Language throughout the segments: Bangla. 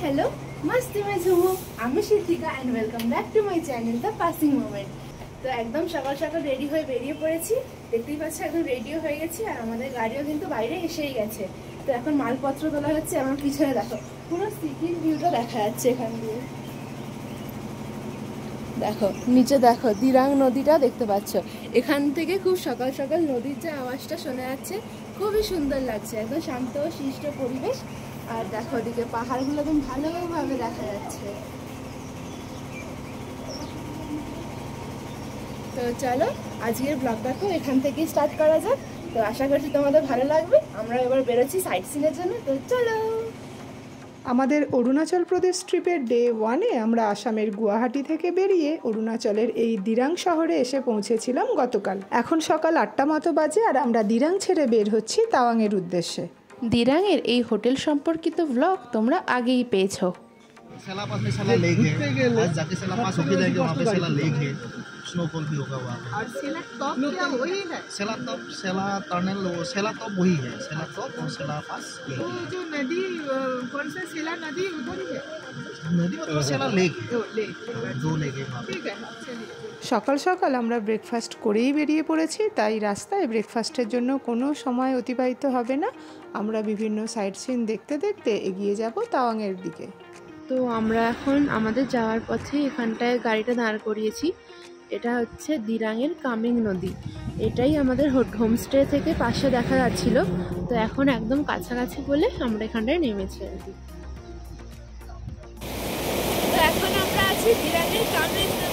हेलो मस्ती में झुमू আমি Siddhika and welcome back to my channel the passing moment. তো একদম সকাল সকাল রেডি হয়ে বেরিয়ে পড়েছি, দেখতেই পাচ্ছ একদম রেডিও হয়ে গেছি আর আমাদের গাড়িও কিন্তু বাইরে এসেই গেছে। তো এখন মালপত্র তোলা হচ্ছে, আমার পিছনে দেখো পুরো সিটির ভিউটা দেখা যাচ্ছে এখান দিয়ে। দেখো নিচে দেখো দিরাং নদীটা দেখতে পাচ্ছ, এখান থেকে খুব সকাল সকাল নদীর যে আওয়াজটা শোনা যাচ্ছে খুবই সুন্দর লাগছে, একদম শান্ত শিষ্ট পরিবেশ। আর দেখো ওদিকে পাহাড়গুলো একদম ভালোভাবে দেখা যাচ্ছে। তো চলো আজকের ব্লগটাকে এখান থেকেই স্টার্ট করা যাক। তো আশা করছি তোমাদের ভালো লাগবে। আমরা এবার বেরোচ্ছি সাইট সিনের জন্য, তো চলো। আমাদের অরুণাচল প্রদেশ ট্রিপের ডে 1-এ আমরা আসামের গুয়াহাটি থেকে বেরিয়ে অরুণাচলের এই দিরাং শহরে এসে পৌঁছেছিলাম গতকাল। এখন সকাল 8টা মতো বাজে আর আমরা দিরাং ছেড়ে বের হচ্ছি তাওয়াংয়ের উদ্দেশ্যে। দিরাংয়ের এই হোটেল সম্পর্কিত ব্লগ তোমরা আগেই পেয়েছো। सेला पास में सेला लेक है, आज जाके सेला पास होके जाएंगे, वहाँ पे सेला लेक है, स्नोफॉल भी होगा वहाँ पे। और सेला टॉप क्या वही है? सेला टॉप, सेला टनल, सेला टॉप वही है, सेला टॉप और सेला पास यही तो है। जो नदी कौन सा सेला नदी उधर ही है? नदी मतलब सेला लेक है, दो लेक है वहाँ पे। ठीक है चलिए। সকাল সকাল আমরা ব্রেকফাস্ট করেই বেরিয়ে পড়েছি, তাই রাস্তায় ব্রেকফাস্টের জন্য কোনো সময় অতিবাহিত হবে না। আমরা বিভিন্ন সাইট সিন দেখতে দেখতে এগিয়ে যাব তাওয়াংয়ের দিকে। তো আমরা এখন আমাদের যাওয়ার পথে এখানটায় গাড়িটা দাঁড় করিয়েছি। এটা হচ্ছে দিরাংয়ের কামেং নদী, এটাই আমাদের হোমস্টে থেকে পাশে দেখা যাচ্ছিল। তো এখন একদম কাছাকাছি বলে আমরা এখানটায় নেমেছি আর কি। তো এখন আমরা আছি দিরাংয়ের কামেং নদীতে।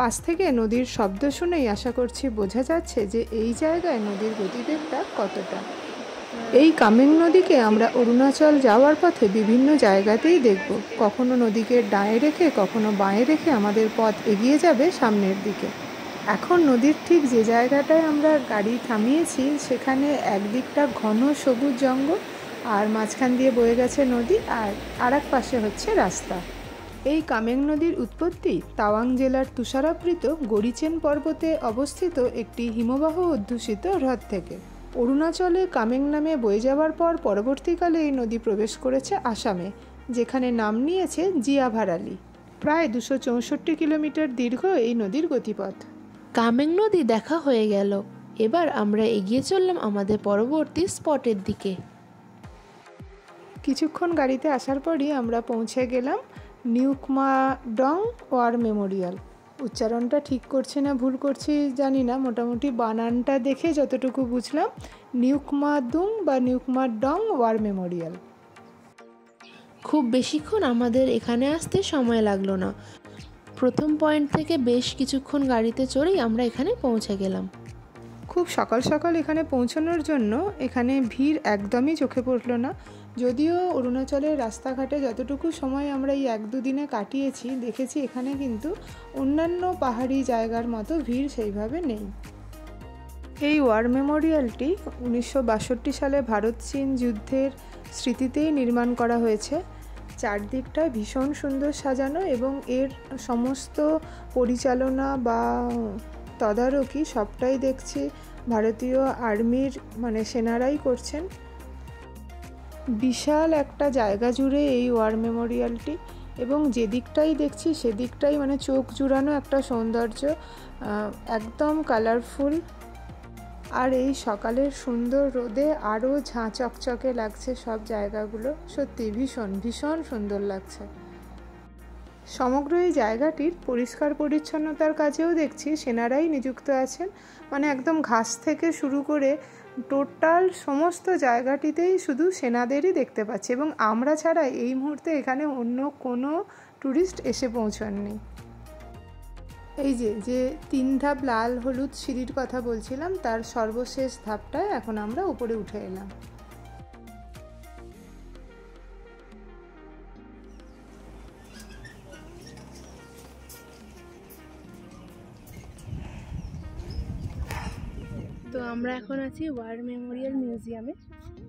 পাশ থেকে নদীর শব্দ শুনেই আশা করছি বোঝা যাচ্ছে যে এই জায়গায় নদীর গতিবেগটা কতটা। এই কামেং নদীকে আমরা অরুণাচল যাওয়ার পথে বিভিন্ন জায়গাতেই দেখব, কখনো নদীকে ডায়ে রেখে কখনো বাঁয়ে রেখে আমাদের পথ এগিয়ে যাবে সামনের দিকে। এখন নদীর ঠিক যে জায়গাটায় আমরা গাড়ি থামিয়েছি সেখানে একদিকটা ঘন সবুজ জঙ্গল আর মাঝখান দিয়ে বয়ে গেছে নদী, আর আরেক পাশে হচ্ছে রাস্তা। এই কামেং নদীর উৎপত্তি তাওয়াং জেলার তুষারাবৃত গরিচেন পর্বতে অবস্থিত একটি হিমবাহ অধ্যুষিত হ্রদ থেকে। অরুণাচলে কামেং নামে বয়ে যাওয়ার পর পরবর্তীকালে এই নদী প্রবেশ করেছে আসামে, যেখানে নাম নিয়েছে জিয়াভারালি। প্রায় 264 কিলোমিটার দীর্ঘ এই নদীর গতিপথ। কামেং নদী দেখা হয়ে গেল, এবার আমরা এগিয়ে চললাম আমাদের পরবর্তী স্পটের দিকে। কিছুক্ষণ গাড়িতে আসার পরই আমরা পৌঁছে গেলাম নিউকমাডং ওয়ার মেমোরিয়াল। উচ্চারণটা ঠিক করছি না ভুল করছি জানি না, মোটামুটি বানানটা দেখে যতটুকু বুঝলাম নিউকমাদুং বা নিউকমাডং ওয়ার মেমোরিয়াল। খুব বেশিক্ষণ আমাদের এখানে আসতে সময় লাগলো না, প্রথম পয়েন্ট থেকে বেশ কিছুক্ষণ গাড়িতে চড়েই আমরা এখানে পৌঁছে গেলাম। খুব সকাল সকাল এখানে পৌঁছানোর জন্য এখানে ভিড় একদমই চোখে পড়ল না। যদিও অরুণাচলের রাস্তাঘাটে যতটুকু সময় আমরা এই 1-2 দিনে কাটিয়েছি, দেখেছি এখানে কিন্তু অন্যান্য পাহাড়ি জায়গার মতো ভিড় সেইভাবে নেই। এই ওয়ার মেমোরিয়ালটি 1962 সালে ভারত চীন যুদ্ধের স্মৃতিতেই নির্মাণ করা হয়েছে। চারদিকটা ভীষণ সুন্দর সাজানো এবং এর সমস্ত পরিচালনা বা তদারকি সবটাই দেখছি ভারতীয় আর্মির সেনারাই করছেন। বিশাল একটা জায়গা জুড়ে এই ওয়ার মেমোরিয়ালটি, এবং যেদিকটাই দেখছি সেদিকটাই চোখ জুড়ানো একটা সৌন্দর্য, একদম কালারফুল। আর এই সকালের সুন্দর রোদে আরও ঝাঁ চকচকে লাগছে সব জায়গাগুলো, সত্যি ভীষণ ভীষণ সুন্দর লাগছে। সমগ্র এই জায়গাটির পরিষ্কার পরিচ্ছন্নতার কাজেও দেখছি সেনারাই নিযুক্ত আছেন। একদম ঘাস থেকে শুরু করে টোটাল সমস্ত জায়গাটিতেই শুধু সেনাদেরই দেখতে পাচ্ছি, এবং আমরা ছাড়া এই মুহূর্তে এখানে অন্য কোনো ট্যুরিস্ট এসে পৌঁছাননি। এই যে 3 ধাপ লাল হলুদ সিঁড়ির কথা বলছিলাম, তার সর্বশেষ ধাপটায় এখন আমরা উপরে উঠে এলাম। তো আমরা এখন আছি ওয়ার মেমোরিয়াল মিউজিয়ামে।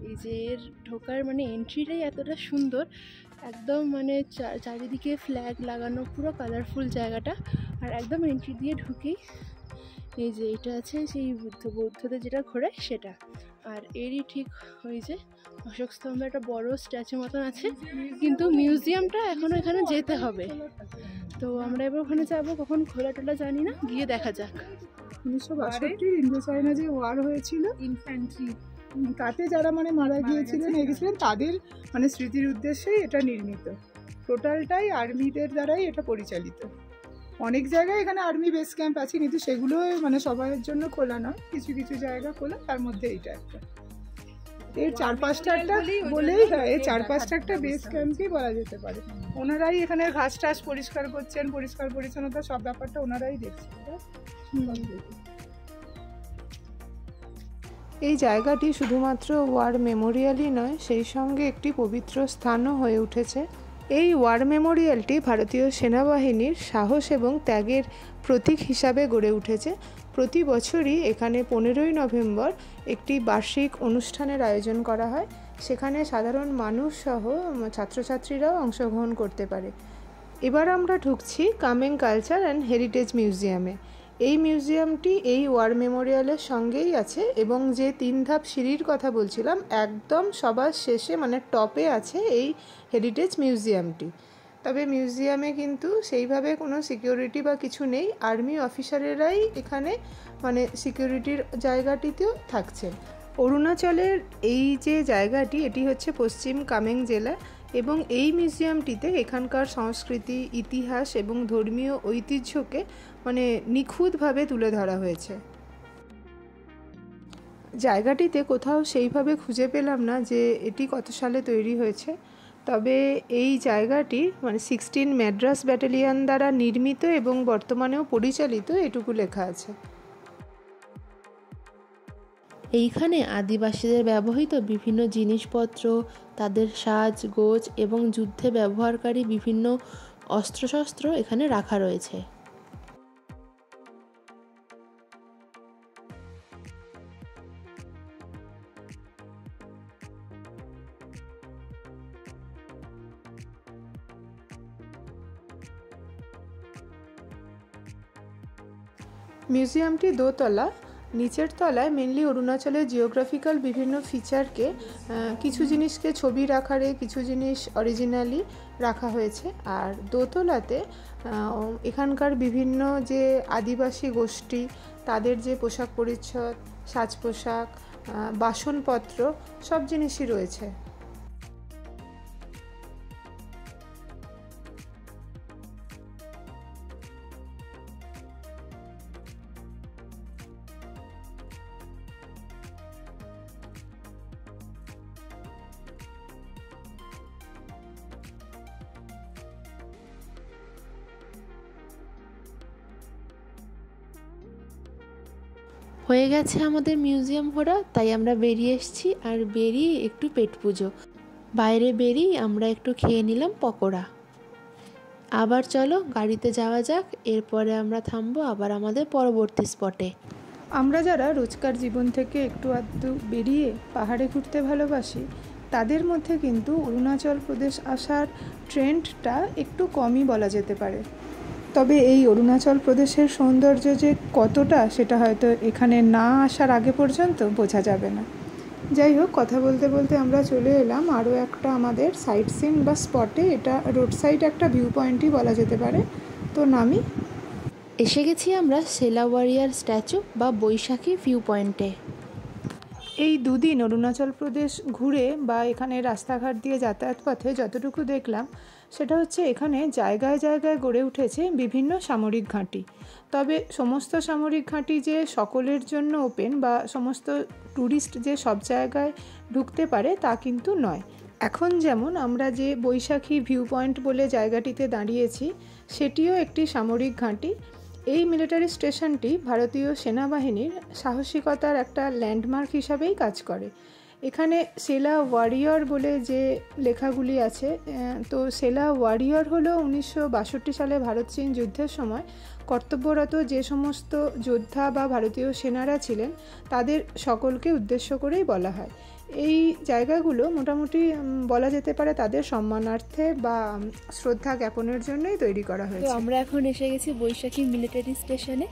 এই যে এর ঢোকার এন্ট্রিটাই এতটা সুন্দর, একদম চারিদিকে ফ্ল্যাগ লাগানো, পুরো কালারফুল জায়গাটা। আর একদম এন্ট্রি দিয়ে ঢুকেই এই যে এটা আছে সেই বৌদ্ধদের যেটা ঘোরে সেটা, আর এরই ঠিক ওই যে অশোক স্তম্ভে একটা বড় স্ট্যাচু মতন আছে, কিন্তু মিউজিয়ামটা এখনো এখানে যেতে হবে। তো আমরা এবার ওখানে যাবো, কখন খোলা টোলা জানি না, গিয়ে দেখা যাক। 1962 ইন্দো চায়না যে ওয়ার হয়েছিল, ইনফ্যান্ট্রি, তাতে যারা মানে মারা গিয়েছিলেন তাদের মানে স্মৃতির উদ্দেশ্যেই এটা নির্মিত। টোটালটাই আর্মিদের দ্বারাই এটা পরিচালিত। অনেক জায়গায় এখানে আর্মি বেস ক্যাম্প আছে, কিন্তু সেগুলো মানে সবার জন্য খোলা নয়, কিছু কিছু জায়গা খোলা, তার মধ্যে এইটা একটা। এর 4-5টা বলেই হয়, এই 4-5টা একটা বেস ক্যাম্পই বলা যেতে পারে। ওনারাই এখানে ঘাস টাস পরিষ্কার করছেন, পরিষ্কার পরিচ্ছন্নতা সব ব্যাপারটা ওনারাই দেখছেন। এই জায়গাটি শুধুমাত্র ওয়ার মেমোরিয়ালই নয়, সেই সঙ্গে একটি পবিত্র স্থানও হয়ে উঠেছে। এই ওয়ার মেমোরিয়ালটি ভারতীয় সেনাবাহিনীর সাহস এবং ত্যাগের প্রতীক হিসাবে গড়ে উঠেছে। প্রতি বছরই এখানে 15ই নভেম্বর একটি বার্ষিক অনুষ্ঠানের আয়োজন করা হয়। সেখানে সাধারণ মানুষ সহ ছাত্রছাত্রীরাও অংশগ্রহণ করতে পারে। এবার আমরা ঢুকছি কামেং কালচার অ্যান্ড হেরিটেজ মিউজিয়ামে। এই মিউজিয়ামটি এই ওয়ার মেমোরিয়ালের সঙ্গেই আছে, এবং যে 3 ধাপ সিঁড়ির কথা বলছিলাম একদম সবার শেষে মানে টপে আছে এই হেরিটেজ মিউজিয়ামটি। তবে মিউজিয়ামে কিন্তু সেইভাবে কোনো সিকিউরিটি বা কিছু নেই, আর্মি অফিসারেরাই এখানে মানে সিকিউরিটির জায়গাটিতেও থাকছেন। অরুণাচলের এই যে জায়গাটি, এটি হচ্ছে পশ্চিম কামেং জেলা, এবং এই মিউজিয়ামটিতে এখানকার সংস্কৃতি, ইতিহাস এবং ধর্মীয় ঐতিহ্যকে মানে নিখুঁতভাবে তুলে ধরা হয়েছে। জায়গাটিতে কোথাও সেইভাবে খুঁজে পেলাম না যে এটি কত সালে তৈরি হয়েছে, তবে এই জায়গাটি মানে 16 ম্যাড্রাস ব্যাটালিয়ন দ্বারা নির্মিত এবং বর্তমানেও পরিচালিত, এটুকু লেখা আছে। এইখানে আদিবাসীদের ব্যবহৃত বিভিন্ন জিনিসপত্র, তাদের সাজগোজ এবং যুদ্ধে ব্যবহারকারী বিভিন্ন অস্ত্রশস্ত্র এখানে রাখা রয়েছে। মিউজিয়ামটি দোতলা। নিচের তলায় মেনলি অরুণাচলের জিওগ্রাফিক্যাল বিভিন্ন ফিচারকে, কিছু জিনিসকে ছবির আকারে, কিছু জিনিস অরিজিনালি রাখা হয়েছে। আর দোতলাতে এখানকার বিভিন্ন যে আদিবাসী গোষ্ঠী, তাদের যে পোশাক পরিচ্ছদ, সাজ পোশাক, বাসনপত্র সব জিনিসই রয়েছে। হয়ে গেছে আমাদের মিউজিয়াম ঘোরা, তাই আমরা বেরিয়ে এসেছি। আর বেরিয়ে একটু পেট পুজো, বাইরে বেরিয়ে আমরা একটু খেয়ে নিলাম পকোড়া। আবার চলো গাড়িতে যাওয়া যাক, এরপরে আমরা থামবো আবার আমাদের পরবর্তী স্পটে। আমরা যারা রোজকার জীবন থেকে একটু আধটু বেরিয়ে পাহাড়ে ঘুরতে ভালোবাসি, তাদের মধ্যে কিন্তু অরুণাচল প্রদেশ আসার ট্রেন্ডটা একটু কমই বলা যেতে পারে। তবে এই অরুণাচল প্রদেশের সৌন্দর্য যে কতটা, সেটা হয়তো এখানে না আসার আগে পর্যন্ত বোঝা যাবে না। যাই হোক, কথা বলতে বলতে আমরা চলে এলাম আরও একটা আমাদের সাইট সিন বা স্পটে। এটা রোড সাইড একটা ভিউ পয়েন্টই বলা যেতে পারে। তো নামি এসে গেছি আমরা সেলা ওয়ারিয়ার স্ট্যাচু বা বৈশাখী ভিউ পয়েন্টে। এই দুদিন অরুণাচল প্রদেশ ঘুরে বা এখানে রাস্তাঘাট দিয়ে যাতায়াত পথে যতটুকু দেখলাম, সেটা হচ্ছে এখানে জায়গায় জায়গায় গড়ে উঠেছে বিভিন্ন সামরিক ঘাঁটি। তবে সমস্ত সামরিক ঘাঁটি যে সকলের জন্য ওপেন বা সমস্ত ট্যুরিস্ট যে সব জায়গায় ঢুকতে পারে তা কিন্তু নয়। এখন যেমন আমরা যে বৈশাখী ভিউ পয়েন্ট বলে জায়গাটিতে দাঁড়িয়েছি, সেটিও একটি সামরিক ঘাঁটি। এই মিলিটারি স্টেশনটি ভারতীয় সেনাবাহিনীর সাহসিকতার একটা ল্যান্ডমার্ক হিসাবেই কাজ করে। এখানে সেলা ওয়ারিয়র বলে যে লেখাগুলি আছে, তো সেলা ওয়ারিয়র হলো 1962 সালে ভারত চীন যুদ্ধের সময় কর্তব্যরত যে সমস্ত যোদ্ধা বা ভারতীয় সেনারা ছিলেন, তাদের সকলকে উদ্দেশ্য করেই বলা হয়। এই জায়গাগুলো মোটামুটি বলা যেতে পারে তাদের সম্মানার্থে বা শ্রদ্ধা জ্ঞাপনের জন্যই তৈরি করা হয়েছে। তো আমরা এখন এসে গেছি বৈশাখী মিলিটারি স্টেশনে।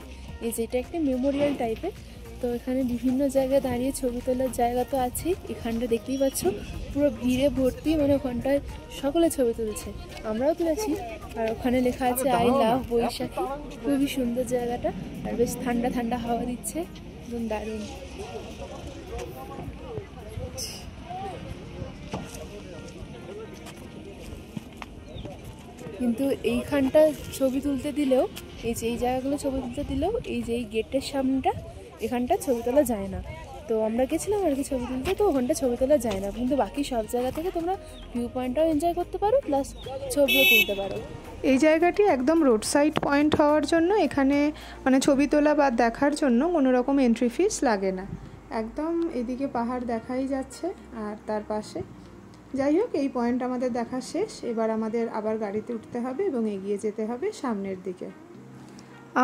এই যে এটা একটা মেমোরিয়াল টাইপের। তো এখানে বিভিন্ন জায়গায় দাঁড়িয়ে ছবি তোলার জায়গা তো আছেই, এখানটা দেখতেই পাচ্ছ পুরো ভিড়ে ভর্তি, মানে ওখানটায় সকলে ছবি তুলছে, আমরাও তুলেছি। আর ওখানে লেখা আছে আই লাভ বৈশাখী। খুবই সুন্দর জায়গাটা, আর বেশ ঠান্ডা ঠান্ডা হাওয়া দিচ্ছে, একদম দারুণ। কিন্তু এইখানটা ছবি তুলতে দিলেও, এই যে এই জায়গাগুলো ছবি তুলতে দিলেও, এই যে এই গেটের সামনেটা এখানটা ছবি তোলা যায় না। তো আমরা গেছিলাম আর কি ছবি তুলতে, তো ওখানটা ছবি তোলা যায় না, কিন্তু বাকি সব জায়গা থেকে তোমরা ভিউ পয়েন্টটাও এনজয় করতে পারো, প্লাস ছবিও তুলতে পারো। এই জায়গাটি একদম রোড সাইড পয়েন্ট হওয়ার জন্য এখানে মানে ছবি তোলা বা দেখার জন্য কোনো রকম এন্ট্রি ফিস লাগে না। একদম এদিকে পাহাড় দেখাই যাচ্ছে আর তার পাশে। যাই হোক, এই পয়েন্ট আমাদের দেখা শেষ। এবার আমাদের আবার গাড়িতে উঠতে হবে এবং এগিয়ে যেতে হবে সামনের দিকে।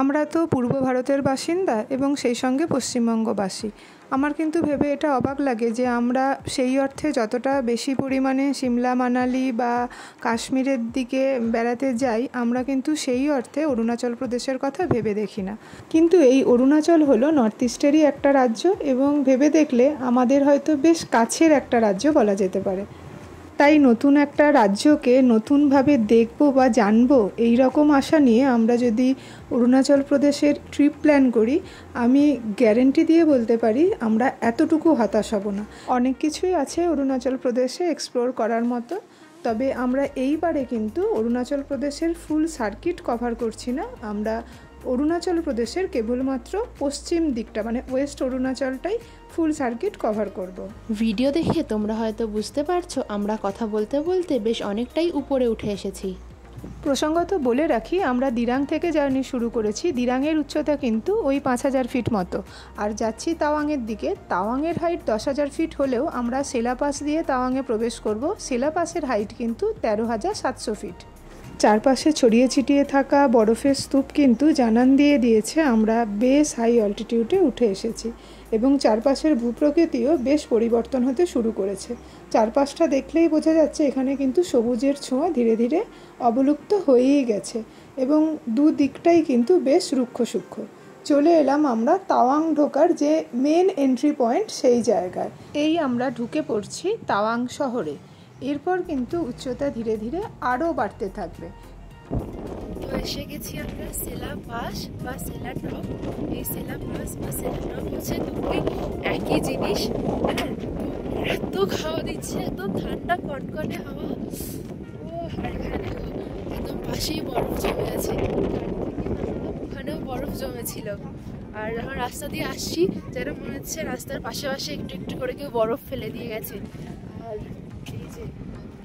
আমরা তো পূর্ব ভারতের বাসিন্দা এবং সেই সঙ্গে পশ্চিমবঙ্গবাসী। আমার কিন্তু ভেবে এটা অবাক লাগে যে আমরা সেই অর্থে যতটা বেশি পরিমাণে সিমলা, মানালি বা কাশ্মীরের দিকে বেড়াতে যাই, আমরা কিন্তু সেই অর্থে অরুণাচল প্রদেশের কথা ভেবে দেখি না। কিন্তু এই অরুণাচল হলো নর্থ ইস্টেরই একটা রাজ্য এবং ভেবে দেখলে আমাদের হয়তো বেশ কাছের একটা রাজ্য বলা যেতে পারে। তাই নতুন একটা রাজ্যকে নতুনভাবে দেখব বা জানবো এই রকম আশা নিয়ে আমরা যদি অরুণাচল প্রদেশের ট্রিপ প্ল্যান করি, আমি গ্যারেন্টি দিয়ে বলতে পারি আমরা এতটুকু হতাশ হব না। অনেক কিছুই আছে অরুণাচল প্রদেশে এক্সপ্লোর করার মতো, তবে আমরা এইবারে কিন্তু অরুণাচল প্রদেশের ফুল সার্কিট কভার করছি না। আমরা অরুণাচল প্রদেশের কেবলমাত্র পশ্চিম দিকটা মানে ওয়েস্ট অরুণাচলটাই ফুল সার্কিট কভার করব। ভিডিও দেখে তোমরা হয়তো বুঝতে পারছো আমরা কথা বলতে বলতে বেশ অনেকটাই উপরে উঠে এসেছি। প্রসঙ্গত বলে রাখি, আমরা দিরাং থেকে জার্নি শুরু করেছি। দিরাংয়ের উচ্চতা কিন্তু ওই 5000 ফিট মতো, আর যাচ্ছি তাওয়াংয়ের দিকে। তাওয়াংয়ের হাইট 10,000 ফিট হলেও আমরা সেলা পাস দিয়ে তাওয়াংয়ে প্রবেশ করব। সেলা পাসের হাইট কিন্তু 13,700 ফিট। চারপাশে ছড়িয়ে ছিটিয়ে থাকা বরফের স্তূপ কিন্তু জানান দিয়ে দিয়েছে আমরা বেশ হাই অল্টিটিউডে উঠে এসেছি এবং চারপাশের ভূপ্রকৃতিও বেশ পরিবর্তন হতে শুরু করেছে। চারপাশটা দেখলেই বোঝা যাচ্ছে এখানে কিন্তু সবুজের ছোঁয়া ধীরে ধীরে অবলুপ্ত হয়েই গেছে এবং দুদিকটাই কিন্তু বেশ রুক্ষ সূক্ষ্ম। চলে এলাম আমরা তাওয়াং ঢোকার যে মেন এন্ট্রি পয়েন্ট সেই জায়গায়। এই আমরা ঢুকে পড়ছি তাওয়াং শহরে। এরপর কিন্তু উচ্চতা ধীরে ধীরে আরও বাড়তে থাকবে। তো এসে গেছি আমরা সেলা পাস বা সেলা ড্রপ। এই সেলা পাস বা সেলা ড্রপ হচ্ছে দুটোই একই জিনিস। এত হাওয়া দিচ্ছে, একদম ঠান্ডা কনকনে হাওয়া। ও আর এখানে দেখো একদম পাশেই বরফ জমে আছে, ওখানেও বরফ জমেছিল। আর যখন রাস্তা দিয়ে আসছি যেন মনে হচ্ছে রাস্তার পাশে পাশে একটু একটু করে কেউ বরফ ফেলে দিয়ে গেছে। আর এই যে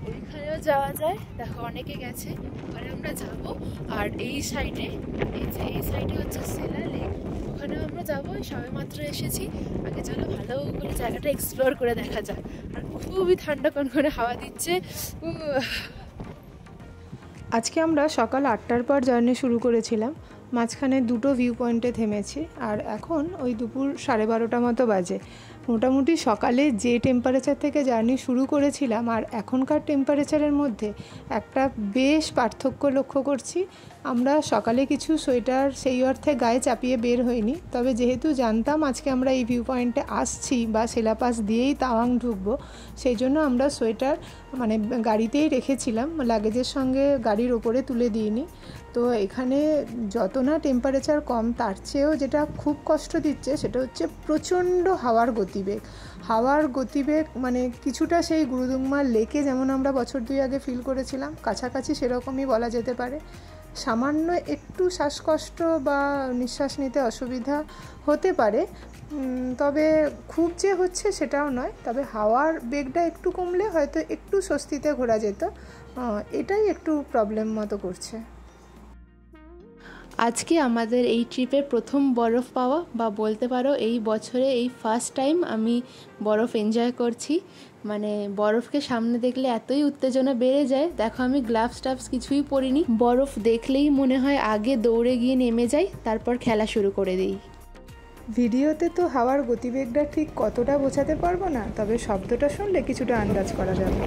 ওইখানেও যাওয়া যায়, দেখো অনেকে গেছে, ওখানে আমরা যাব। আর এই সাইডে এই সাইডে হচ্ছে সেলা লেক, ওখানেও আমরা যাবো। সবে মাত্র এসেছি, আগে চলো ভালো করে জায়গাটা এক্সপ্লোর করে দেখা যাক। আর খুবই ঠান্ডা কনকনে হাওয়া দিচ্ছে। আজকে আমরা সকাল 8টার পর জার্নি শুরু করেছিলাম। মাঝখানে দুটো ভিউ পয়েন্টে থেমেছি আর এখন ওই দুপুর 12:30 মতো বাজে। মোটামুটি সকালে যে টেম্পারেচার থেকে জার্নি শুরু করেছিলাম আর এখনকার টেম্পারেচারের মধ্যে একটা বেশ পার্থক্য লক্ষ্য করছি। আমরা সকালে কিছু সোয়েটার সেই অর্থে গায়ে চাপিয়ে বের হইনি, তবে যেহেতু জানতাম আজকে আমরা এই ভিউ পয়েন্টে আসছি বা সেলাপাস দিয়েই তাওয়াং ঢুকবো, সেই জন্য আমরা সোয়েটার মানে গাড়িতেই রেখেছিলাম, লাগেজের সঙ্গে গাড়ির ওপরে তুলে দিইনি। তো এখানে যত না টেম্পারেচার কম, তার চেয়েও যেটা খুব কষ্ট দিচ্ছে সেটা হচ্ছে প্রচণ্ড হাওয়ার গতিবেগ। হাওয়ার গতিবেগ মানে কিছুটা সেই গুরুদুংমা লেকে যেমন আমরা বছর 2 আগে ফিল করেছিলাম, কাছাকাছি সেরকমই বলা যেতে পারে। সামান্য একটু শ্বাসকষ্ট বা নিঃশ্বাস নিতে অসুবিধা হতে পারে, তবে খুব যে হচ্ছে সেটাও নয়। তবে হাওয়ার বেগটা একটু কমলে হয়তো একটু স্বস্তিতে ঘোরা যেত, এটাই একটু প্রবলেম মতো করছে। আজকে আমাদের এই ট্রিপে প্রথম বরফ পাওয়া বা বলতে পারো এই বছরে এই ফার্স্ট টাইম আমি বরফ এনজয় করছি। মানে বরফকে সামনে দেখলে এতই উত্তেজনা বেড়ে যায়। দেখো আমি গ্লাভস টাভস কিছুই পরিনি, বরফ দেখলেই মনে হয় আগে দৌড়ে গিয়ে নেমে যাই, তারপর খেলা শুরু করে দিই। ভিডিওতে তো হাওয়ার গতিবেগটা ঠিক কতটা বোঝাতে পারবো না, তবে শব্দটা শুনলে কিছুটা আন্দাজ করা যাবে।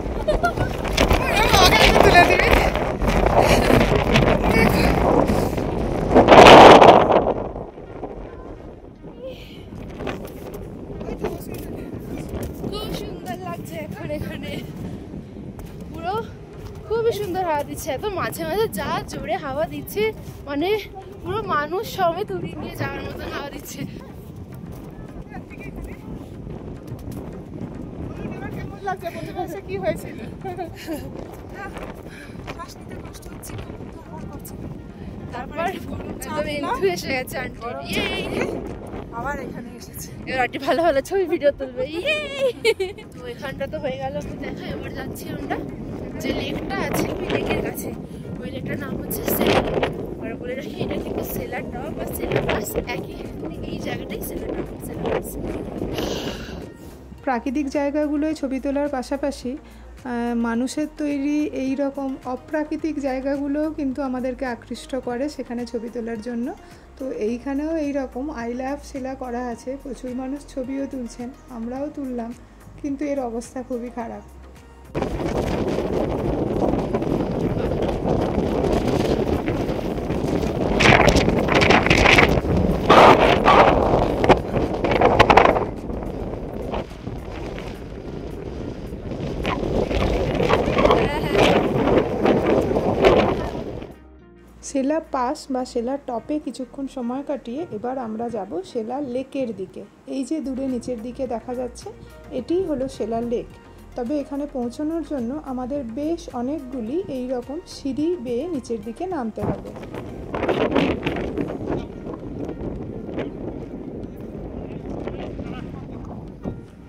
দিচ্ছে, এত মাঝে মাঝে যা জোরে হাওয়া দিচ্ছে, মানে পুরো মানুষ সমেত উড়িয়ে নিয়ে যাওয়ার মতন হাওয়া দিচ্ছে। কি হয়েছিল? তারপর এসে গেছে আন্টি, আবার এখানে এসেছে, এবার আন্টি ভালো ভালো ছবি ভিডিও তুলবে। তো এখানটা তো হয়ে গেল, দেখো এবার যাচ্ছি আমরা যে লেকটা আছে ওই লেকের কাছে। ওই লেকটার নাম হচ্ছে সেলা লেক। আর বলে রাখি এটা কিন্তু সেলা টপ আর সেলা পাস একই, এই জায়গাটাই সেলা টপ সেলা পাস। প্রাকৃতিক জায়গাগুলোয় ছবি তোলার পাশাপাশি মানুষের তৈরি এই রকম অপ্রাকৃতিক জায়গাগুলোও কিন্তু আমাদেরকে আকৃষ্ট করে সেখানে ছবি তোলার জন্য। তো এইখানেও এই রকম আই লাভ সেলা করা আছে, প্রচুর মানুষ ছবিও তুলছেন, আমরাও তুললাম, কিন্তু এর অবস্থা খুবই খারাপ। সেলা পাস বা সেলা টপে কিছুক্ষণ সময় কাটিয়ে এবার আমরা যাব সেলা লেকের দিকে। এই যে দূরে নিচের দিকে দেখা যাচ্ছে এটিই হলো সেলা লেক। তবে এখানে পৌঁছানোর জন্য আমাদের বেশ অনেকগুলি এই রকম সিঁড়ি বেয়ে নিচের দিকে নামতে হবে।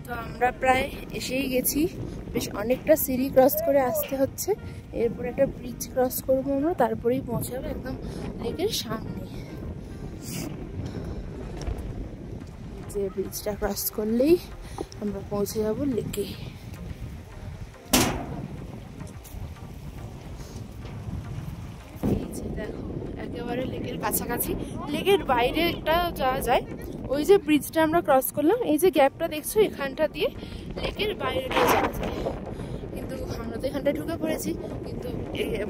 তো আমরা প্রায় এসেই গেছি, বেশ অনেকটা সিঁড়ি ক্রস করে আসতে হচ্ছে, এরপর একটা ব্রিজ ক্রস করবো আমরা, তারপরেই পৌঁছাবো একদম লেকের সামনে। যে ব্রিজটা ক্রস করলেই আমরা পৌঁছে যাবো লেকে। দেখো একেবারে লেকের কাছাকাছি, লেকের বাইরে একটা যাওয়া যায়, ওই যে ব্রিজটা আমরা ক্রস করলাম, এই যে গ্যাপটা দেখছো এখানটা দিয়ে লেকের বাইরেটা যাওয়া যায়। কিন্তু আমরা তো এখানটা ঢুকে পড়েছি, কিন্তু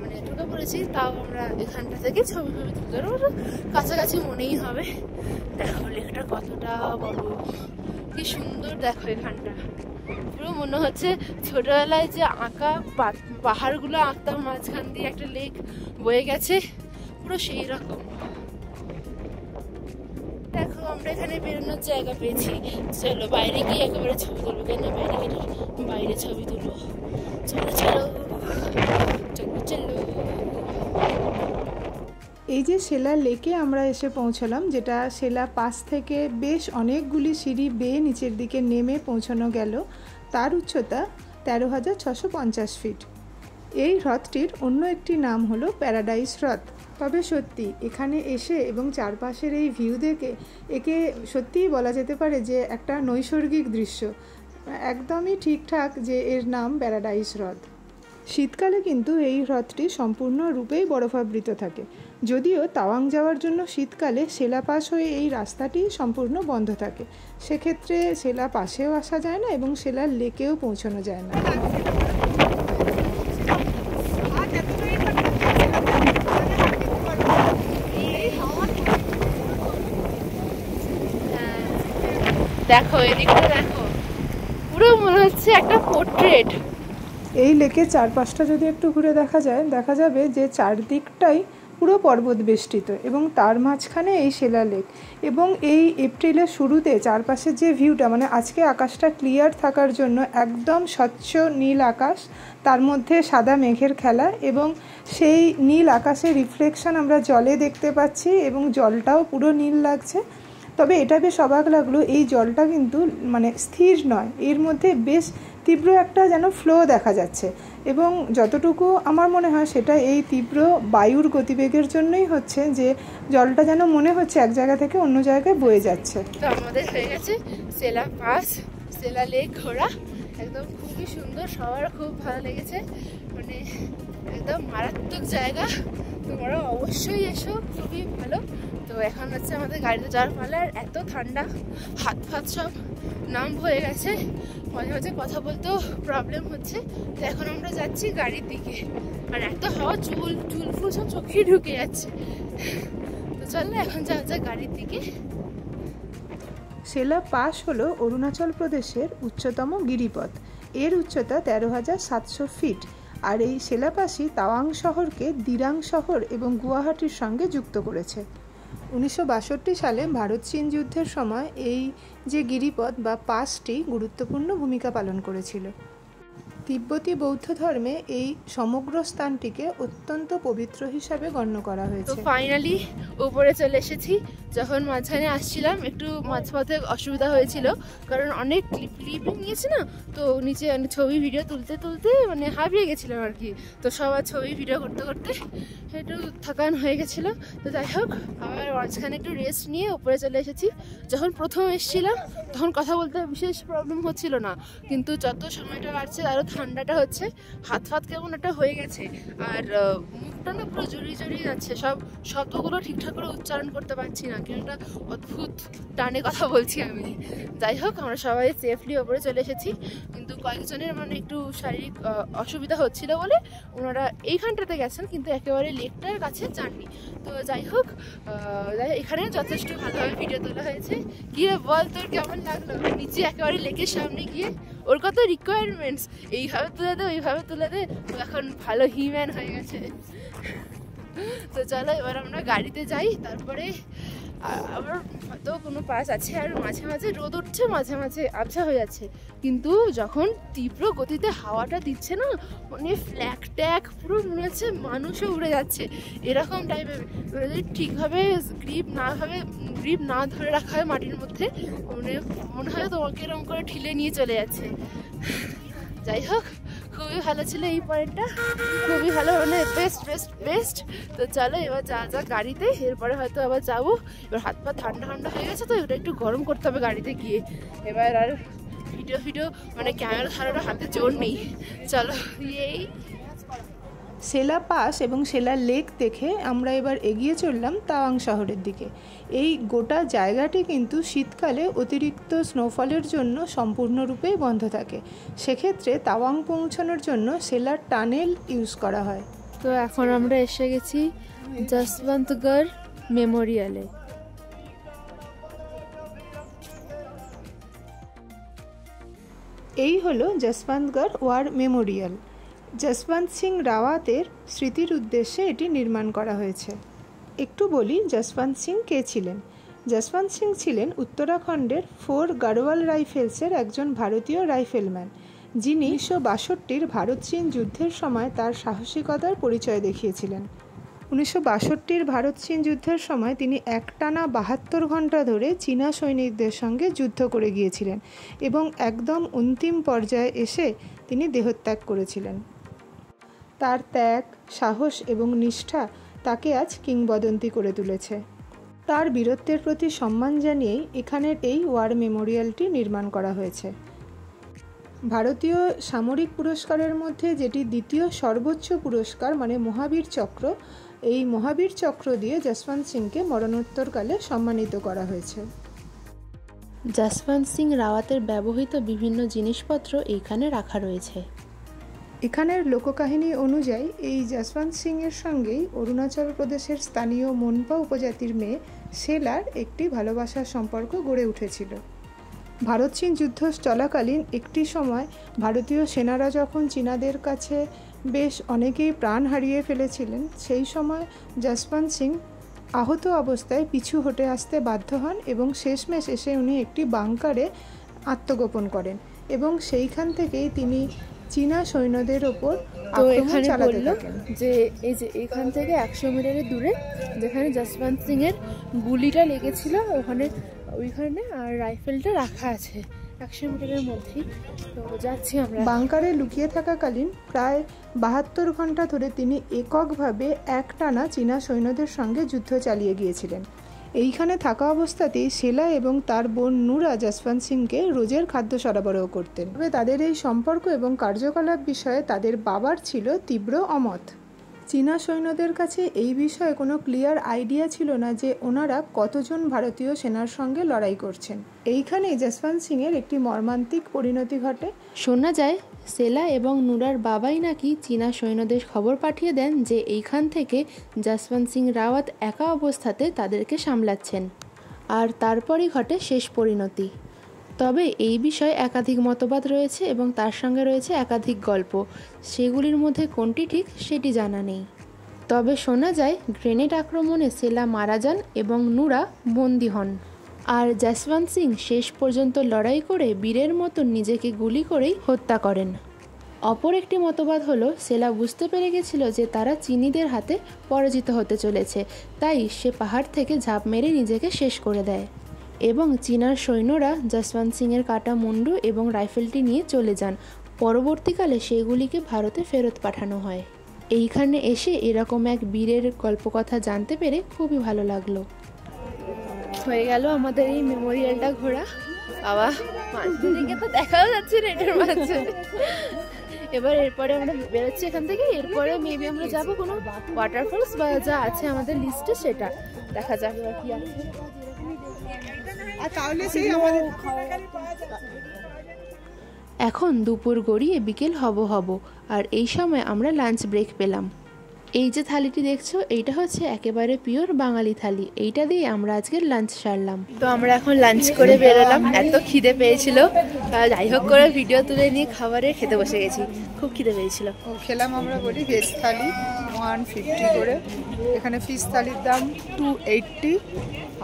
মানে ঢুকে পড়েছি তাও আমরা এখানটা থেকে ছবি তুলতে পারবো, কাছাকাছি মনেই হবে। দেখো লেকটা কতটা বড়, কি সুন্দর, দেখো এখানটা পুরো মনে হচ্ছে ছোটবেলায় যে আঁকা পাহাড়গুলো আঁকতাম, মাঝখান দিয়ে একটা লেক বয়ে গেছে, পুরো সেই রকম। দেখো আমরা এখানে বেরোনোর জায়গা পেয়েছি, চলো বাইরে গিয়ে একেবারে ছবি তুলবো। কেন বাইরে গেলে বাইরে ছবি তুলবো, চলো চলো চলো চলো। এই যে সেলা লেকে আমরা এসে পৌঁছলাম, যেটা সেলা পাস থেকে বেশ অনেকগুলি সিঁড়ি বেয়ে নিচের দিকে নেমে পৌঁছানো গেল। তার উচ্চতা 13,650 ফিট। এই হ্রদটির অন্য একটি নাম হলো প্যারাডাইস হ্রদ। তবে সত্যি এখানে এসে এবং চারপাশের এই ভিউ দেখে একে সত্যিই বলা যেতে পারে যে একটা নৈসর্গিক দৃশ্য, একদমই ঠিকঠাক যে এর নাম প্যারাডাইস হ্রদ। শীতকালে কিন্তু এই হ্রদটি সম্পূর্ণরূপেই বরফাবৃত থাকে, যদিও তাওয়াং যাওয়ার জন্য শীতকালে সেলা পাস হয়ে এই রাস্তাটি সম্পূর্ণ বন্ধ থাকে, সেক্ষেত্রে সেলা পাসেও আসা যায় না এবং সেলা লেকেও পৌঁছানো যায় না। দেখো এদিকটা দেখো, পুরো মনে হচ্ছে একটা পোর্ট্রেট। এই লেকের চারপাশটা যদি একটু ঘুরে দেখা যায়, দেখা যাবে যে চারদিকটাই পুরো পর্বত বেষ্টিত এবং তার মাঝখানে এই সেলা লেক। এবং এই এপ্রিলের শুরুতে চারপাশের যে ভিউটা, মানে আজকে আকাশটা ক্লিয়ার থাকার জন্য একদম স্বচ্ছ নীল আকাশ, তার মধ্যে সাদা মেঘের খেলা এবং সেই নীল আকাশের রিফ্লেকশন আমরা জলে দেখতে পাচ্ছি এবং জলটাও পুরো নীল লাগছে। তবে এটা বেশ অবাক লাগলো, এই জলটা কিন্তু মানে স্থির নয়, এর মধ্যে বেশ তীব্র একটা যেন ফ্লো দেখা যাচ্ছে এবং যতটুকু আমার মনে হয় সেটা এই তীব্র বায়ুর গতিবেগের জন্যই হচ্ছে, যে জলটা যেন মনে হচ্ছে এক জায়গা থেকে অন্য জায়গায় বয়ে যাচ্ছে। তো আমাদের হয়ে গেছে সেলা পাস, সেলা লেক ঘোরা, একদম খুবই সুন্দর, সবার খুব ভালো লেগেছে, মানে একদম মারাত্মক জায়গা, তোমরা অবশ্যই এসো, খুবই ভালো। তো এখন হচ্ছে আমাদের গাড়িতে যাওয়ার পালা, আর এত ঠান্ডা, হাত ফাত সব নাম হয়ে গেছে, মাঝে মাঝে কথা বলতেও প্রবলেম হচ্ছে। তো এখন আমরা যাচ্ছি গাড়ির দিকে, আর এত হাওয়া, চুল ফুল সব চোখে ঢুকে যাচ্ছে। তো চলো এখন যাওয়া যায় গাড়ির দিকে। সেলা পাস হলো অরুণাচল প্রদেশের উচ্চতম গিরিপথ। এর উচ্চতা 13,700 ফিট আর এই সেলাপাসই তাওয়াং শহরকে দিরাং শহর এবং গুয়াহাটির সঙ্গে যুক্ত করেছে। 1962 সালে ভারত চীন যুদ্ধের সময় এই যে গিরিপথ বা পাসটি গুরুত্বপূর্ণ ভূমিকা পালন করেছিল। তিব্বতী বৌদ্ধ ধর্মে এই সমগ্র স্থানটিকে অত্যন্ত পবিত্র হিসাবে গণ্য করা তো হয়েছে। ফাইনালি উপরে চলে এসেছি। যখন মাঝখানে আসছিলাম একটু মাঝপথে অসুবিধা হয়েছিল, কারণ অনেক ক্লিপিং নিয়েছি না, তো নিচে ছবি ভিডিও তুলতে তুলতে মানে হাঁপিয়ে গেছিলাম আর কি। তো সবার ছবি ভিডিও করতে করতে একটু থকান হয়ে গেছিলো। তো যাই হোক, আবার মাঝখানে একটু রেস্ট নিয়ে উপরে চলে এসেছি। যখন প্রথম এসেছিলাম তখন কথা বলতে বিশেষ প্রবলেম হচ্ছিল না, কিন্তু যত সময়টা বাড়ছে আরও ঠান্ডাটা হচ্ছে, হাত ফাত কেমন একটা হয়ে গেছে, আর মুখটা না পুরো জড়িয়ে জড়িয়ে যাচ্ছে, সব শব্দগুলো ঠিকঠাক করে উচ্চারণ করতে পারছি না, কেন একটা অদ্ভুত টানে কথা বলছি আমি। যাই হোক, আমরা সবাই সেফলি ওপরে চলে এসেছি, কিন্তু কয়েকজনের মানে একটু শারীরিক অসুবিধা হচ্ছিল বলে ওনারা এইখানটাতে গেছেন, কিন্তু একেবারে লেকটার কাছে যাননি। তো যাই হোক, এখানে যথেষ্ট ভালোভাবে ভিডিও তোলা হয়েছে। গিয়ে বল তোর কেমন লাগলো নিচে একেবারে লেকের সামনে গিয়ে? ওর কত রিকোয়ারমেন্টস, এইভাবে তুলে দে ওইভাবে তুলে দে, এখন ভালো হিম্যান হয়ে গেছে। তো চলো এবার আমরা গাড়িতে যাই, তারপরে আবার হয়তো কোনো পাস আছে। আর মাঝে মাঝে রোদ উঠছে, মাঝে মাঝে আবছা হয়ে যাচ্ছে, কিন্তু যখন তীব্র গতিতে হাওয়াটা দিচ্ছে না, মানে ফ্ল্যাগ ট্যাগ পুরো মনে হচ্ছে মানুষও উড়ে যাচ্ছে, এরকম টাইপের। যদি ঠিকভাবে গ্রিপ না ধরে রাখা হয় মাটির মধ্যে, মানে মনে হয় তোমাকে এরকম করে ঠেলে নিয়ে চলে যাচ্ছে। যাই হোক, খুবই ভালো ছিল এই পয়েন্টটা, খুবই ভালো, মানে বেস্ট। তো চলো এবার যা গাড়িতে, এরপরে হয়তো আবার যাবো। এবার হাত পা ঠান্ডা হয়ে গেছে, তো ওটা একটু গরম করতে হবে গাড়িতে গিয়ে। এবার আর ভিডিও মানে ক্যামেরা ধরার হাতে জোর নেই। চলো এই সেলা পাস এবং সেলা লেক দেখে আমরা এবার এগিয়ে চললাম তাওয়াং শহরের দিকে। এই গোটা জায়গাটি কিন্তু শীতকালে অতিরিক্ত স্নোফলের জন্য সম্পূর্ণরূপেই বন্ধ থাকে, সেক্ষেত্রে তাওয়াং পৌঁছানোর জন্য সেলার টানেল ইউজ করা হয়। তো এখন আমরা এসে গেছি যশবন্তগড় মেমোরিয়ালে। এই হলো যশবন্তগড় ওয়ার মেমোরিয়াল। যশবন্ত সিং রাওয়াতের স্মৃতির উদ্দেশ্যে এটি নির্মাণ করা হয়েছে। একটু বলি যশবন্ত সিং কে ছিলেন। যশবন্ত সিং ছিলেন উত্তরাখণ্ডের 4 গাড়োয়াল রাইফেলসের একজন ভারতীয় রাইফেলম্যান, যিনি 1962 ভারত চীন যুদ্ধের সময় তার সাহসিকতার পরিচয় দেখিয়েছিলেন। 1962 ভারত চীন যুদ্ধের সময় তিনি একটানা 72 ঘন্টা ধরে চীনা সৈনিকদের সঙ্গে যুদ্ধ করে গিয়েছিলেন এবং একদম অন্তিম পর্যায়ে এসে তিনি দেহত্যাগ করেছিলেন। তার ত্যাগ, সাহস এবং নিষ্ঠা তাকে আজ কিংবদন্তি করে তুলেছে। তার বীরত্বের প্রতি সম্মান জানিয়েই এখানের এই ওয়ার মেমোরিয়ালটি নির্মাণ করা হয়েছে। ভারতীয় সামরিক পুরস্কারের মধ্যে যেটি দ্বিতীয় সর্বোচ্চ পুরস্কার, মানে মহাবীর চক্র, এই মহাবীর চক্র দিয়ে যশবন্ত সিংকে মরণোত্তরকালে সম্মানিত করা হয়েছে। যশবন্ত সিং রাওয়াতের ব্যবহৃত বিভিন্ন জিনিসপত্র এখানে রাখা রয়েছে। এখানের লোককাহিনী অনুযায়ী এই যশবন্ত সিংয়ের সঙ্গেই অরুণাচল প্রদেশের স্থানীয় মনপা উপজাতির মেয়ে সেলার একটি ভালোবাসার সম্পর্ক গড়ে উঠেছিল। ভারত চীন যুদ্ধ চলাকালীন একটি সময় ভারতীয় সেনারা যখন চীনাদের কাছে বেশ অনেকেই প্রাণ হারিয়ে ফেলেছিলেন, সেই সময় যশবন্ত সিং আহত অবস্থায় পিছু হটে আসতে বাধ্য হন এবং শেষমেশ এসে উনি একটি বাংকারে আত্মগোপন করেন এবং সেইখান থেকেই তিনি চীনা সৈন্যদের ওপর আক্রমণ চালাতে থাকেন। যে এই যে এখান থেকে 100 মিটারের দূরে যেখানে যশবন্ত সিং এর গুলিটা লেগেছিল, ওইখানে আর রাইফেলটা রাখা আছে 100 মিটারের মধ্যেই। তো যাচ্ছি আমরা। বাংকারে লুকিয়ে থাকাকালীন প্রায় 72 ঘন্টা ধরে তিনি এককভাবে একটানা চীনা সৈন্যদের সঙ্গে যুদ্ধ চালিয়ে গিয়েছিলেন। এইখানে থাকা অবস্থাতেই সেলা এবং তার বোন নুরা যশবন্ত সিংকে রোজের খাদ্য সরবরাহ করতেন। তবে তাদের এই সম্পর্ক এবং কার্যকলাপ বিষয়ে তাদের বাবার ছিল তীব্র অমত। চীনা সৈন্যদের কাছে এই বিষয়ে কোনো ক্লিয়ার আইডিয়া ছিল না যে ওনারা কতজন ভারতীয় সেনার সঙ্গে লড়াই করছেন। এইখানেই যশবন্ত সিংয়ের একটি মর্মান্তিক পরিণতি ঘটে। শোনা যায় সেলা এবং নুরার বাবাই নাকি চীনা সৈন্যদের খবর পাঠিয়ে দেন যে এইখান থেকে যশবন্ত সিং রাওয়াত একা অবস্থাতে তাদেরকে সামলাচ্ছেন, আর তারপরই ঘটে শেষ পরিণতি। তবে এই বিষয়ে একাধিক মতবাদ রয়েছে এবং তার সঙ্গে রয়েছে একাধিক গল্প। সেগুলির মধ্যে কোনটি ঠিক সেটি জানা নেই। তবে শোনা যায় গ্রেনেড আক্রমণে সেলা মারা যান এবং নুরা বন্দী হন, আর জসবন্ত সিং শেষ পর্যন্ত লড়াই করে বীরের মতো নিজেকে গুলি করেই হত্যা করেন। অপর একটি মতবাদ হলো সেলা বুঝতে পেরে গেছিল যে তারা চীনিদের হাতে পরাজিত হতে চলেছে, তাই সে পাহাড় থেকে ঝাঁপ মেরে নিজেকে শেষ করে দেয় এবং চীনার সৈন্যরা জসবন্ত সিংয়ের কাটা মুন্ডু এবং রাইফেলটি নিয়ে চলে যান। পরবর্তীকালে সেগুলিকে ভারতে ফেরত পাঠানো হয়। এইখানে এসে এরকম এক বীরের গল্পকথা জানতে পেরে খুবই ভালো লাগলো। হয়ে গেল আমাদের এই মেমোরিয়ালটা ঘোরা। বাবা, মাঝদিকে তো দেখাও যাচ্ছে না এটার মাঝে। এবার এরপরে আমরা বেরোচ্ছি এখান থেকে। এরপরে মেবি আমরা যাব কোনো ওয়াটারফলস বা যা আছে আমাদের লিস্টে, সেটা দেখা যাক এবার কি আছে। এখন দুপুর গড়িয়ে বিকেল হব আর এই সময় আমরা লাঞ্চ ব্রেক পেলাম। এই যে থালিটি দেখছো, এইটা হচ্ছে একেবারে পিওর বাঙালি থালি। এইটা দিয়ে আমরা আজকের লাঞ্চ সারলাম। তো আমরা এখন লাঞ্চ করে বেরোলাম। এত খিদে পেয়েছিল, যাই হোক করে ভিডিও তুলে নিয়ে খাবারে খেতে বসে গেছি। খুব খিদে পেয়েছিল। খেলাম আমরা বলি ভেজ থালি 150 করে। এখানে ফিশ থালির দাম 280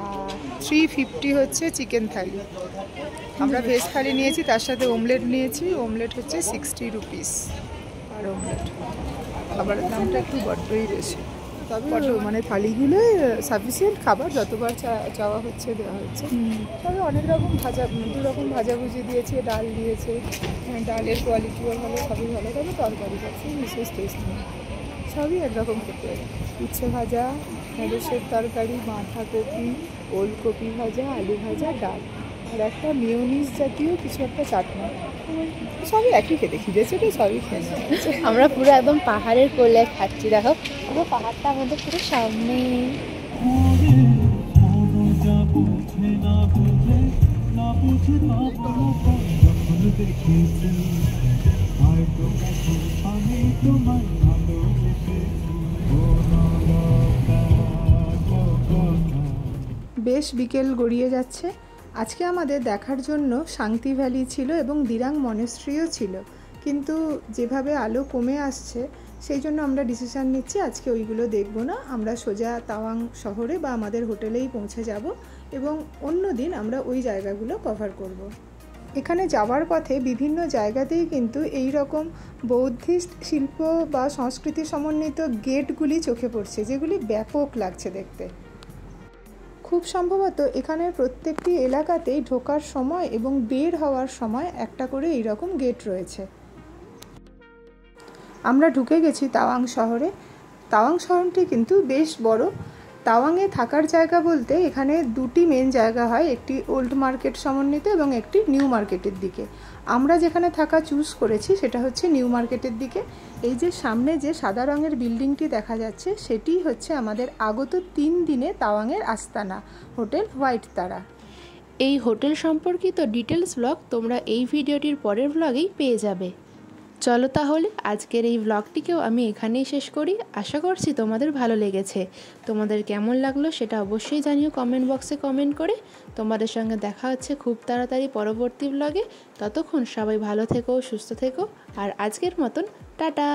আর 350 হচ্ছে চিকেন থালি। আমরা ভেজ থালি নিয়েছি, তার সাথে অমলেট নিয়েছি। অমলেট হচ্ছে 60 রুপিস আর অমলেট। খাবারের দামটা একটু বড্ডই বেশি, তবে মানে থালিগুলো সাফিসিয়েন্ট খাবার, যতবার চাওয়া হচ্ছে দেওয়া হচ্ছে। তবে অনেক রকম দু রকম ভাজাভুজি দিয়েছে, ডাল দিয়েছে, ডালের কোয়ালিটিও ভালো, সবই ভালো। তবে তরকারি পাচ্ছি বিশেষ টেস্ট নেই, সবই একরকম খেতে। উচ্ছে ভাজা, ঢেঁড়সের তরকারি, বাঁধাকপি, ওলকপি ভাজা, আলু ভাজা, ডাল আর একটা মেয়োনিজ জাতীয় কিছু একটা চাটনি। সবই একই খেতে, খিদে চেটে সবই খেয়ে নিচ্ছে। আমরা পুরো একদম পাহাড়ের কোলে খাচ্ছি। দেখো পুরো পাহাড়টা আমাদের পুরো সামনে। বেশ বিকেল গড়িয়ে যাচ্ছে। আজকে আমাদের দেখার জন্য শান্তি ভ্যালি ছিল এবং দিরাং মনেস্ট্রিও ছিল, কিন্তু যেভাবে আলো কমে আসছে সেই জন্য আমরা ডিসিশান নিচ্ছি আজকে ওইগুলো দেখব না। আমরা সোজা তাওয়াং শহরে বা আমাদের হোটেলেই পৌঁছে যাব এবং অন্য দিন আমরা ওই জায়গাগুলো কভার করব। এখানে যাওয়ার পথে বিভিন্ন জায়গাতেই কিন্তু এই রকম বৌদ্ধিস্ট শিল্প বা সংস্কৃতি সমন্বিত গেটগুলি চোখে পড়ছে, যেগুলি ব্যাপক লাগছে দেখতে। খুব সম্ভবত এখানের প্রত্যেকটি এলাকাতেই ঢোকার সময় এবং বের হওয়ার সময় একটা করে এইরকম গেট রয়েছে। আমরা ঢুকে গেছি তাওয়াং শহরে। তাওয়াং শহরটি কিন্তু বেশ বড়। তাওয়াংয়ে থাকার জায়গা বলতে এখানে দুটি মেন জায়গা হয়, একটি ওল্ড মার্কেট সমন্বিত এবং একটি নিউ মার্কেটের দিকে। আমরা যেখানে থাকা চুজ করেছি সেটা হচ্ছে নিউ মার্কেটের দিকে। এই যে সামনে যে সাদা রঙের বিল্ডিংটি দেখা যাচ্ছে সেটি হচ্ছে আমাদের আগত 3 দিনে তাওয়াংয়ের আস্তানা হোটেল হোয়াইট তারা। এই হোটেল সম্পর্কিত ডিটেলস ব্লগ তোমরা এই ভিডিওটির পরের ব্লগেই পেয়ে যাবে। চলো তাহলে আজকের এই ব্লগটিকেও আমি এখানেই শেষ করি। আশা করছি তোমাদের ভালো লেগেছে। তোমাদের কেমন লাগলো সেটা অবশ্যই জানিও কমেন্ট বক্সে কমেন্ট করে। তোমাদের সঙ্গে দেখা হচ্ছে খুব তাড়াতাড়ি পরবর্তী ব্লগে। ততক্ষণ সবাই ভালো থেকো, সুস্থ থেকো, আর আজকের মতন টাটা।